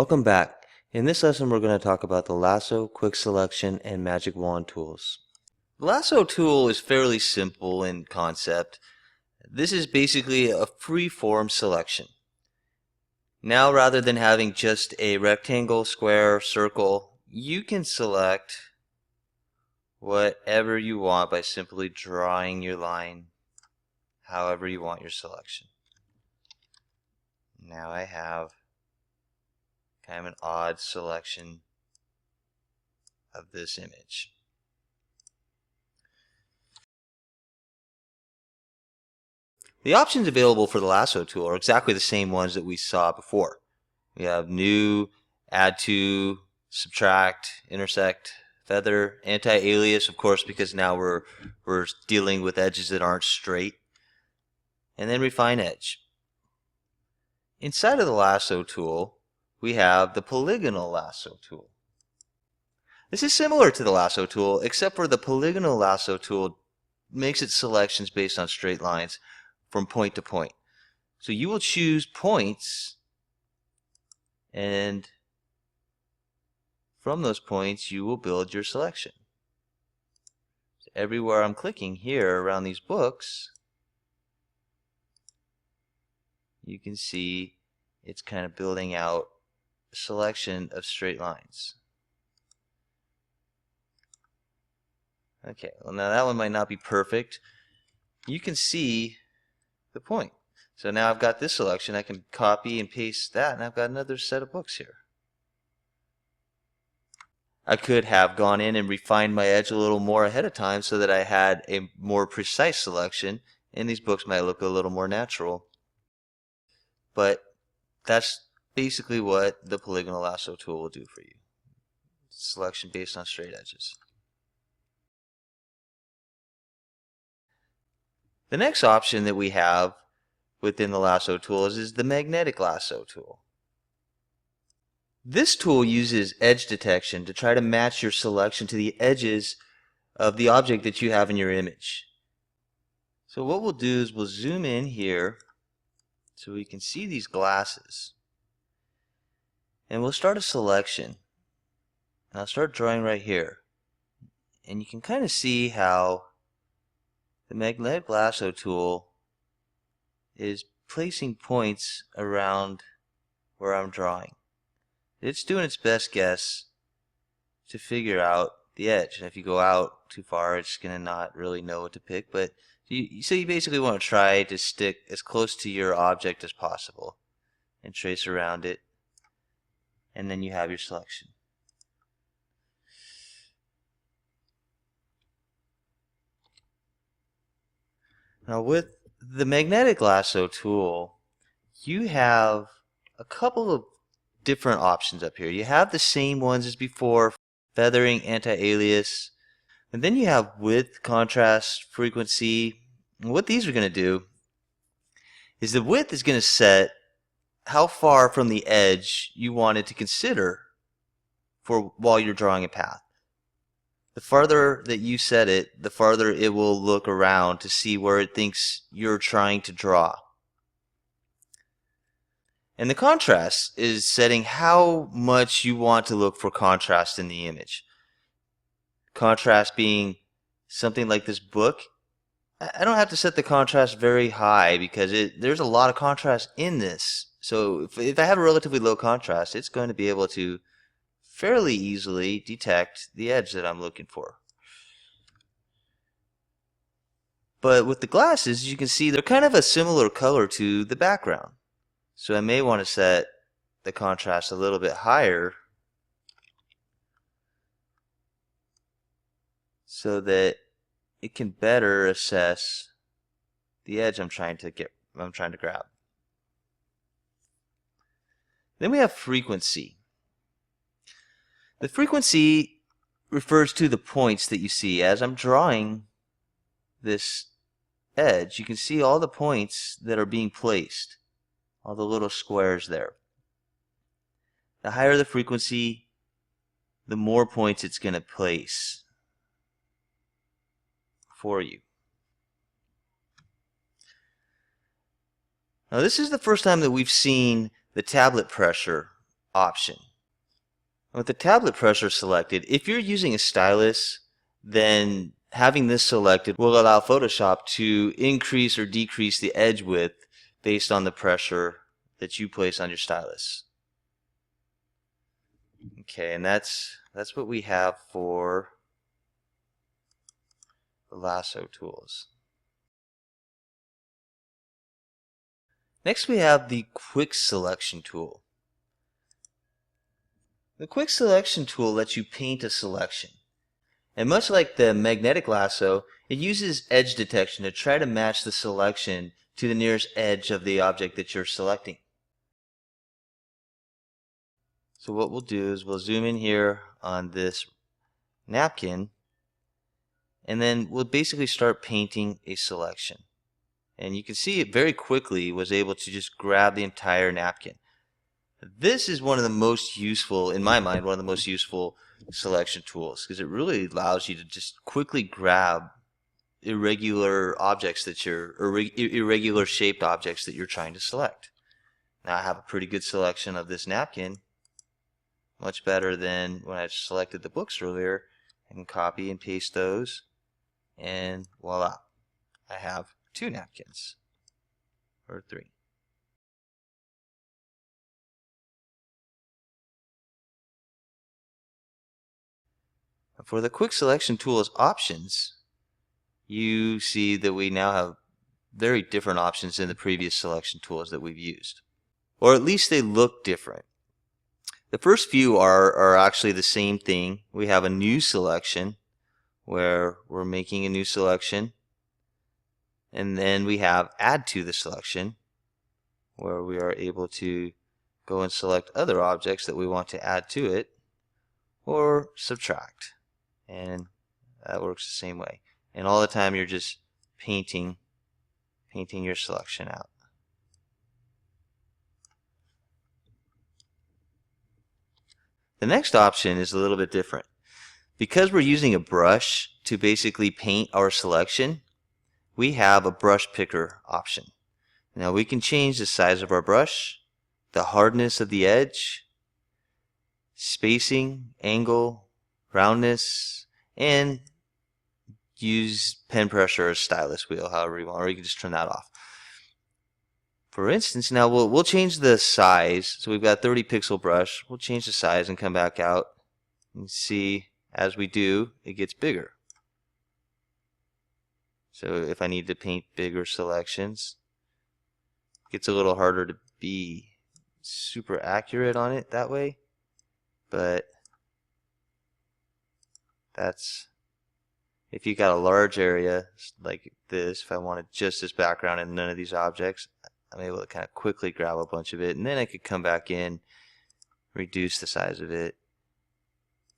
Welcome back. In this lesson we're going to talk about the Lasso, Quick Selection, and Magic Wand tools. The Lasso tool is fairly simple in concept. This is basically a free-form selection. Now rather than having just a rectangle, square, circle, you can select whatever you want by simply drawing your line however you want your selection. Now I have kind of an odd selection of this image. The options available for the Lasso tool are exactly the same ones that we saw before. We have new, add to, subtract, intersect, feather, anti-alias, of course, because now we're dealing with edges that aren't straight, and then refine edge. Inside of the Lasso tool, we have the polygonal lasso tool. This is similar to the lasso tool, except for the polygonal lasso tool makes its selections based on straight lines from point to point. So you will choose points, and from those points you will build your selection. So everywhere I'm clicking here around these books, you can see it's kind of building out a selection of straight lines. Okay, well now that one might not be perfect. You can see the point. So now I've got this selection, I can copy and paste that, and I've got another set of books here. I could have gone in and refined my edge a little more ahead of time so that I had a more precise selection, and these books might look a little more natural. But that's basically what the polygonal lasso tool will do for you. Selection based on straight edges. The next option that we have within the lasso tools is the magnetic lasso tool. This tool uses edge detection to try to match your selection to the edges of the object that you have in your image. So what we'll do is we'll zoom in here so we can see these glasses. And we'll start a selection. And I'll start drawing right here. And you can kind of see how the magnetic lasso tool is placing points around where I'm drawing. It's doing its best guess to figure out the edge. And if you go out too far, it's going to not really know what to pick. But so you basically want to try to stick as close to your object as possible and trace around it. And then you have your selection. Now with the magnetic lasso tool, you have a couple of different options up here. You have the same ones as before, feathering, anti-alias, and then you have width, contrast, frequency. And what these are going to do is the width is going to set how far from the edge you want it to consider for while you're drawing a path. The farther that you set it, the farther it will look around to see where it thinks you're trying to draw. And the contrast is setting how much you want to look for contrast in the image. Contrast being something like this book. I don't have to set the contrast very high because there's a lot of contrast in this. So if I have a relatively low contrast, it's going to be able to fairly easily detect the edge that I'm looking for. But with the glasses, you can see they're kind of a similar color to the background. So I may want to set the contrast a little bit higher so that it can better assess the edge I'm trying to grab. Then we have frequency. The frequency refers to the points that you see. As I'm drawing this edge, you can see all the points that are being placed, all the little squares there. The higher the frequency, the more points it's going to place for you. Now this is the first time that we've seen the tablet pressure option. With the tablet pressure selected, if you're using a stylus, then having this selected will allow Photoshop to increase or decrease the edge width based on the pressure that you place on your stylus. Okay, and that's what we have for the lasso tools. Next we have the Quick Selection tool. The Quick Selection tool lets you paint a selection. And much like the magnetic lasso, it uses edge detection to try to match the selection to the nearest edge of the object that you're selecting. So what we'll do is we'll zoom in here on this napkin, and then we'll basically start painting a selection. And you can see it very quickly was able to just grab the entire napkin. This is one of the most useful, in my mind, one of the most useful selection tools, because it really allows you to just quickly grab irregular objects that you're, or irregular shaped objects that you're trying to select. Now I have a pretty good selection of this napkin, much better than when I selected the books earlier. I can copy and paste those, and voila, I have 2 napkins, or 3. For the Quick Selection tool's options, you see that we now have very different options than the previous selection tools that we've used. Or at least they look different. The first few are actually the same thing. We have a new selection where we're making a new selection. And then we have add to the selection where we are able to go and select other objects that we want to add to it, or subtract. And that works the same way. And all the time you're just painting your selection out. The next option is a little bit different. Because we're using a brush to basically paint our selection, we have a brush picker option. Now we can change the size of our brush, the hardness of the edge, spacing, angle, roundness, and use pen pressure or stylus wheel, however you want, or you can just turn that off. For instance, now we'll change the size. So we've got 30 pixel brush. We'll change the size and come back out and see as we do, it gets bigger. So if I need to paint bigger selections, it gets a little harder to be super accurate on it that way, but that's if you got a large area like this. If I wanted just this background and none of these objects, I'm able to kind of quickly grab a bunch of it, and then I could come back in, reduce the size of it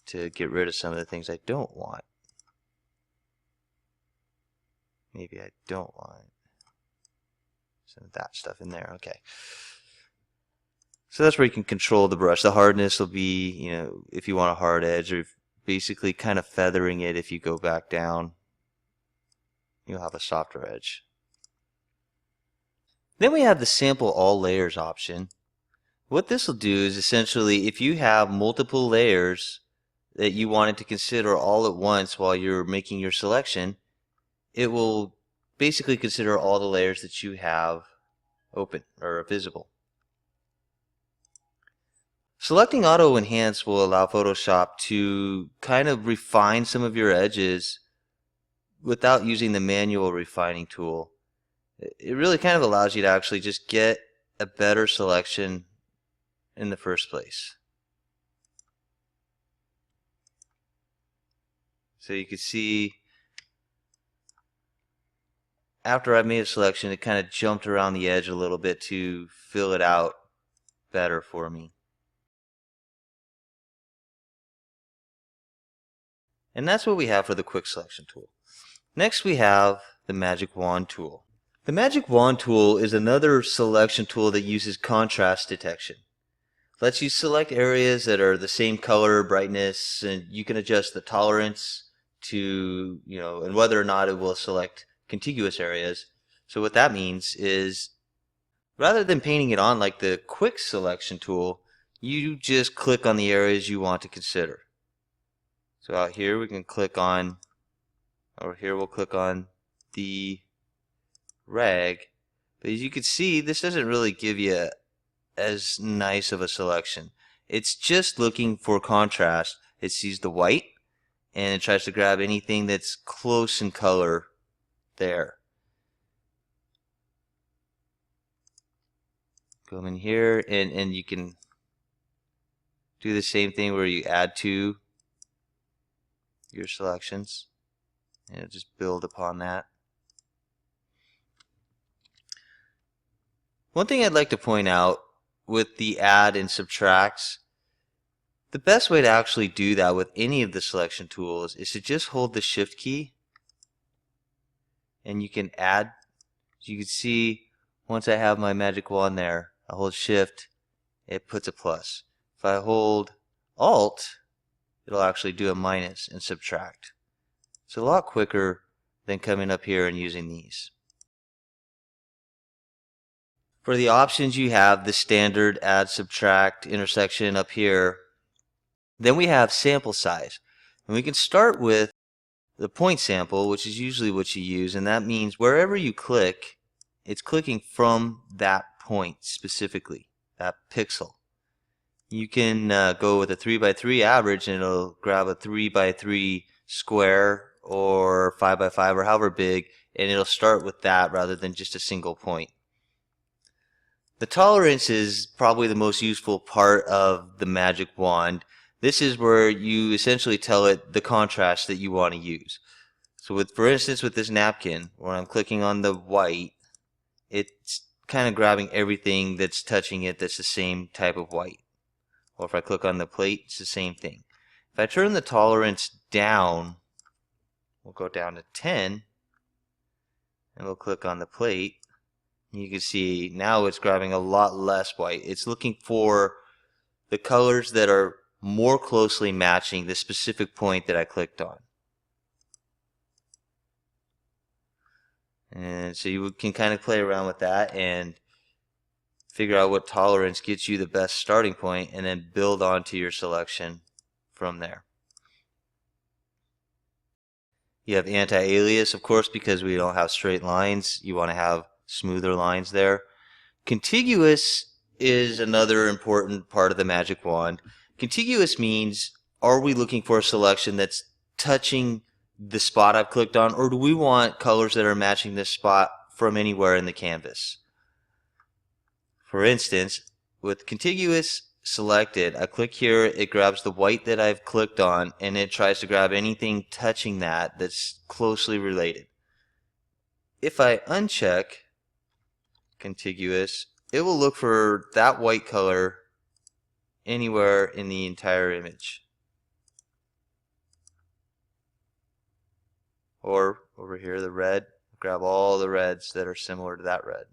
to get rid of some of the things I don't want. Maybe I don't want some of that stuff in there. Okay. So that's where you can control the brush. The hardness will be, if you want a hard edge, or basically kind of feathering it. If you go back down, you'll have a softer edge. Then we have the sample all layers option. What this will do is essentially, if you have multiple layers that you wanted to consider all at once while you're making your selection, it will basically consider all the layers that you have open or visible. Selecting Auto Enhance will allow Photoshop to kind of refine some of your edges without using the manual refining tool. It really kind of allows you to actually just get a better selection in the first place. So you can see after I made a selection, it kind of jumped around the edge a little bit to fill it out better for me. And that's what we have for the Quick Selection tool. Next we have the Magic Wand tool. The Magic Wand tool is another selection tool that uses contrast detection. Lets you select areas that are the same color, brightness, and you can adjust the tolerance to, and whether or not it will select contiguous areas. So what that means is, rather than painting it on like the Quick Selection tool, you just click on the areas you want to consider. So out here we can click on, over here we'll click on the rag. But as you can see, this doesn't really give you as nice of a selection. It's just looking for contrast. It sees the white and it tries to grab anything that's close in color there. Come in here and you can do the same thing where you add to your selections and just build upon that. One thing I'd like to point out with the add and subtracts, the best way to actually do that with any of the selection tools is to just hold the shift key and you can add. As you can see, once I have my magic wand there, I hold shift, it puts a plus. If I hold alt, it'll actually do a minus and subtract. It's a lot quicker than coming up here and using these. For the options, you have the standard add, subtract, intersection up here. Then we have sample size. And we can start with the point sample, which is usually what you use, and that means wherever you click, it's clicking from that point specifically, that pixel. You can go with a 3x3 average and it'll grab a 3x3 square or 5x5 or however big, and it'll start with that rather than just a single point. The tolerance is probably the most useful part of the magic wand. This is where you essentially tell it the contrast that you want to use. So for instance, with this napkin, where I'm clicking on the white, it's kind of grabbing everything that's touching it that's the same type of white. Or if I click on the plate, it's the same thing. If I turn the tolerance down, we'll go down to 10, and we'll click on the plate. You can see now it's grabbing a lot less white. It's looking for the colors that are more closely matching the specific point that I clicked on. And so you can kind of play around with that and figure out what tolerance gets you the best starting point and then build onto your selection from there. You have anti-alias, of course, because we don't have straight lines. You want to have smoother lines there. Contiguous is another important part of the magic wand. Contiguous means, are we looking for a selection that's touching the spot I've clicked on, or do we want colors that are matching this spot from anywhere in the canvas? For instance, with contiguous selected, I click here, it grabs the white that I've clicked on, and it tries to grab anything touching that that's closely related. If I uncheck contiguous, it will look for that white color anywhere in the entire image. Or over here, the red, grab all the reds that are similar to that red.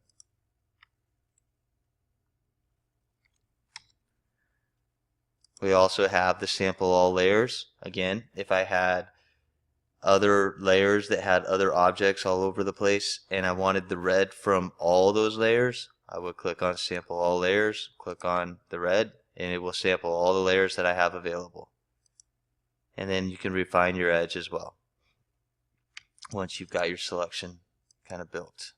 We also have the sample all layers. Again, if I had other layers that had other objects all over the place and I wanted the red from all those layers, I would click on sample all layers, click on the red, and it will sample all the layers that I have available. And then you can refine your edge as well once you've got your selection kind of built.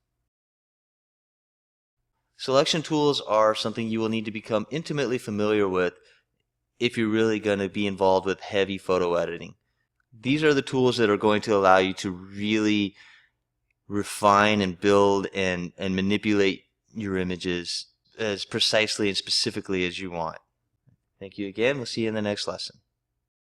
Selection tools are something you will need to become intimately familiar with if you're really going to be involved with heavy photo editing. These are the tools that are going to allow you to really refine and build and manipulate your images as precisely and specifically as you want. Thank you again. We'll see you in the next lesson.